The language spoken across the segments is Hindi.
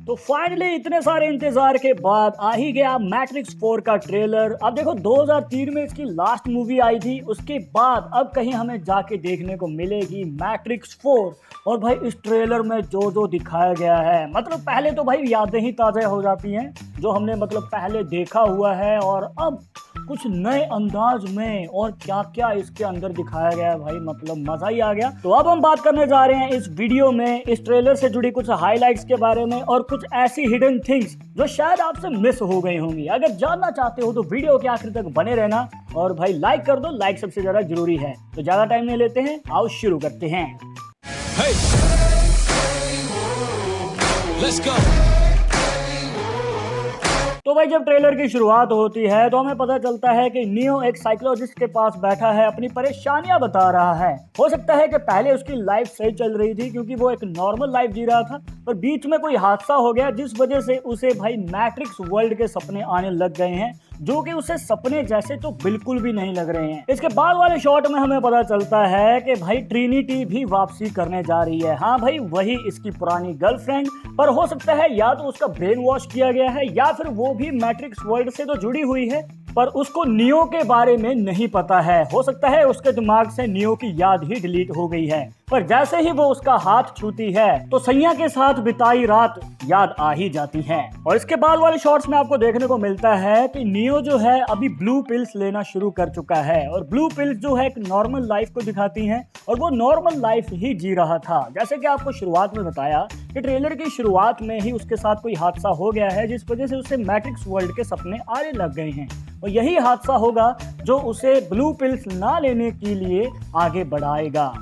तो फाइनली इतने सारे इंतजार के बाद आ ही गया मैट्रिक्स 4 का ट्रेलर। अब देखो 2003 में इसकी लास्ट मूवी आई थी, उसके बाद अब कहीं हमें जाके देखने को मिलेगी मैट्रिक्स 4। और भाई इस ट्रेलर में जो जो दिखाया गया है, मतलब पहले तो भाई यादें ही ताज़ा हो जाती हैं जो हमने मतलब पहले देखा हुआ है, और अब कुछ नए अंदाज में और क्या क्या इसके अंदर दिखाया गया है भाई, मतलब मजा ही आ गया। तो अब हम बात करने जा रहे हैं इस वीडियो में इस ट्रेलर से जुड़ी कुछ हाइलाइट्स के बारे में और कुछ ऐसी हिडन थिंग्स जो शायद आपसे मिस हो गई होंगी। अगर जानना चाहते हो तो वीडियो के आखिर तक बने रहना, और भाई लाइक कर दो, लाइक सबसे ज्यादा जरूरी है। तो ज्यादा टाइम नहीं लेते हैं, आओ शुरू करते हैं। Hey, let's go. तो भाई जब ट्रेलर की शुरुआत होती है तो हमें पता चलता है कि नियो एक साइकोलॉजिस्ट के पास बैठा है, अपनी परेशानियां बता रहा है। हो सकता है कि पहले उसकी लाइफ सही चल रही थी क्योंकि वो एक नॉर्मल लाइफ जी रहा था, पर बीच में कोई हादसा हो गया जिस वजह से उसे भाई मैट्रिक्स वर्ल्ड के सपने आने लग गए हैं, जो कि उसे सपने जैसे तो बिल्कुल भी नहीं लग रहे हैं। इसके बाद वाले शॉट में हमें पता चलता है कि भाई ट्रिनिटी भी वापसी करने जा रही है। हाँ भाई, वही इसकी पुरानी गर्लफ्रेंड, पर हो सकता है या तो उसका ब्रेन वॉश किया गया है या फिर वो भी मैट्रिक्स वर्ल्ड से तो जुड़ी हुई है, पर उसको नियो के बारे में नहीं पता है। हो सकता है उसके दिमाग से नियो की याद ही डिलीट हो गई है, पर जैसे ही वो उसका हाथ छूती है तो सैया के साथ बिताई रात याद आ ही जाती है। और इसके बाद वाले शॉट्स में आपको देखने को मिलता है कि नियो जो है अभी ब्लू पिल्स लेना शुरू कर चुका है, और ब्लू पिल्स जो है एक नॉर्मल लाइफ को दिखाती हैं, और वो नॉर्मल लाइफ ही जी रहा था। जैसे कि आपको शुरुआत में बताया कि ट्रेलर की शुरुआत में ही उसके साथ कोई हादसा हो गया है जिस वजह से उसे मैट्रिक्स वर्ल्ड के सपने आने लग गए हैं, और यही हादसा होगा जो उसे ब्लू पिल्स ना लेने के लिए आगे बढ़ाएगा।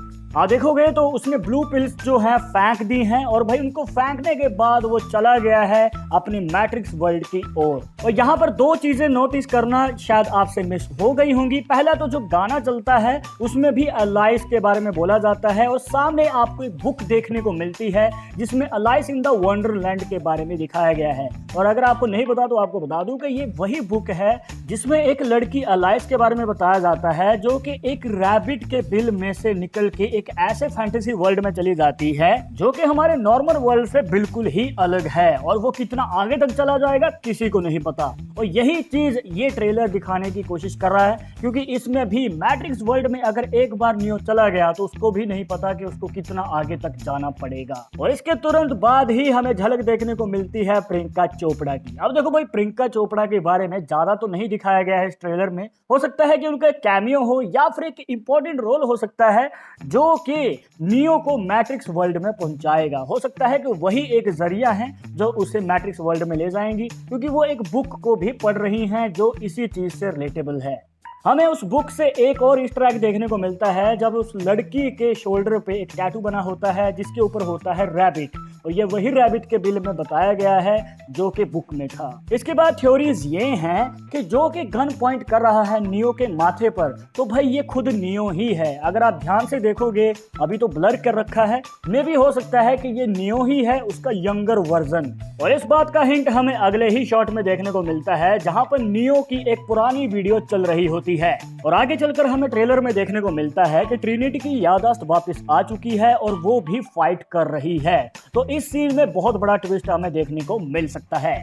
देखोगे तो उसने ब्लू पिल्स जो है फेंक दी हैं, और भाई उनको फेंकने के बाद वो चला गया है अपनी मैट्रिक्स वर्ल्ड की ओर। और यहाँ पर दो चीजें नोटिस करना शायद आपसे मिस हो गई होंगी। पहला तो जो गाना चलता है उसमें भी अलाइस के बारे में बोला जाता है, और सामने आपको एक बुक देखने को मिलती है जिसमें अलाइस इन द वंडरलैंड के बारे में दिखाया गया है। और अगर आपको नहीं पता तो आपको बता दूं कि ये वही बुक है जिसमें एक लड़की अलाइस के बारे में बताया जाता है जो कि एक रैबिट के बिल में से निकल के एक ऐसे फैंटेसी वर्ल्ड में चली जाती है जो कि हमारे नॉर्मल वर्ल्ड से बिल्कुल ही अलग है, और वो कितना आगे तक चला जाएगा किसी को नहीं पता। और यही चीज ये ट्रेलर दिखाने की कोशिश कर रहा है, क्योंकि इसमें भी मैट्रिक्स वर्ल्ड में अगर एक बार नियो चला गया तो उसको भी नहीं पता कि उसको कितना आगे तक जाना पड़ेगा। और इसके तुरंत बाद ही हमें झलक देखने को मिलती है प्रियंका चोपड़ा की। अब देखो भाई, प्रियंका चोपड़ा के बारे में ज्यादा तो नहीं दिखाया गया है इस ट्रेलर में। हो सकता है कि उनका कैमियो हो या फिर एक इंपॉर्टेंट रोल हो सकता है जो कि नियो को मैट्रिक्स वर्ल्ड में पहुंचाएगा। हो सकता है कि वही एक जरिया है जो उसे मैट्रिक्स वर्ल्ड में ले जाएंगी, क्योंकि वो एक बुक को भी पढ़ रही हैं जो इसी चीज से रिलेटेबल है। हमें उस बुक से एक और ईस्टर एग देखने को मिलता है जब उस लड़की के शोल्डर पे एक टैटू बना होता है जिसके ऊपर होता है रैबिट, और ये वही रैबिट के बिल में बताया गया है जो कि बुक में था। इसके बाद थ्योरीज ये हैं कि जो कि गन पॉइंट कर रहा है नियो के माथे पर, तो भाई ये खुद नियो ही है। अगर आप ध्यान से देखोगे, अभी तो ब्लर कर रखा है, मे भी हो सकता है कि ये नियो ही है, उसका यंगर वर्जन। और इस बात का हिंट हमें अगले ही शॉट में देखने को मिलता है जहां पर नियो की एक पुरानी वीडियो चल रही होती है, और आगे चलकर हमें ट्रेलर में देखने को मिलता है कि ट्रिनिटी की याददाश्त वापस आ चुकी है और वो भी फाइट कर रही है। तो इस सीन में बहुत बड़ा ट्विस्ट हमें देखने को मिल सकता है।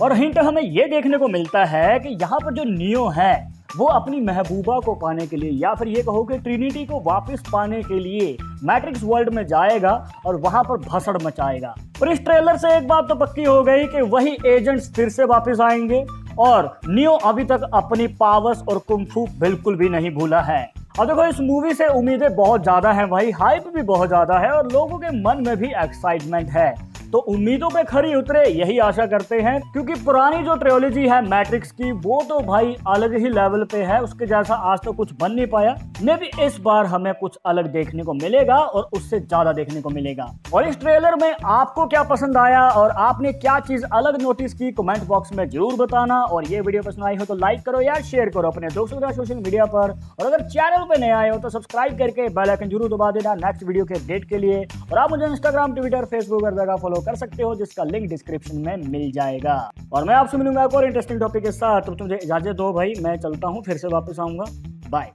और हिंट हमें यह देखने को मिलता है कि यहाँ पर जो नियो है वो अपनी महबूबा को पाने के लिए, या फिर ये कहो कि ट्रिनिटी को वापस पाने के लिए मैट्रिक्स वर्ल्ड में जाएगा और वहां पर भसड़ मचाएगा। पर इस ट्रेलर से एक बात तो पक्की हो गई कि वही एजेंट्स फिर से वापस आएंगे, और नियो अभी तक अपनी पावर्स और कुंफू बिल्कुल भी नहीं भूला है। और देखो, इस मूवी से उम्मीदें बहुत ज्यादा हैं भाई, हाइप भी बहुत ज्यादा है, और लोगों के मन में भी एक्साइटमेंट है। तो उम्मीदों पे खरी उतरे यही आशा करते हैं, क्योंकि पुरानी जो ट्रियोलॉजी है मैट्रिक्स की वो तो भाई अलग ही लेवल पे है, उसके जैसा आज तो कुछ बन नहीं पाया। मे भी इस बार हमें कुछ अलग देखने को मिलेगा और उससे ज्यादा देखने को मिलेगा। और इस ट्रेलर में आपको क्या पसंद आया और आपने क्या चीज अलग नोटिस की, कमेंट बॉक्स में जरूर बताना। और ये वीडियो पसंद आई हो तो लाइक करो यार, शेयर करो अपने दोस्तों के साथ सोशल मीडिया पर, और अगर चैनल पे नए आए हो तो सब्सक्राइब करके बेल आइकन जरूर दबा देना नेक्स्ट वीडियो के अपडेट के लिए। और आप मुझे इंस्टाग्राम, ट्विटर, फेसबुक हर जगह फॉलो कर सकते हो, जिसका लिंक डिस्क्रिप्शन में मिल जाएगा। और मैं आपसे मिलूंगा एक और इंटरेस्टिंग टॉपिक के साथ। तो मुझे इजाजत दो भाई, मैं चलता हूं, फिर से वापस आऊंगा। बाय।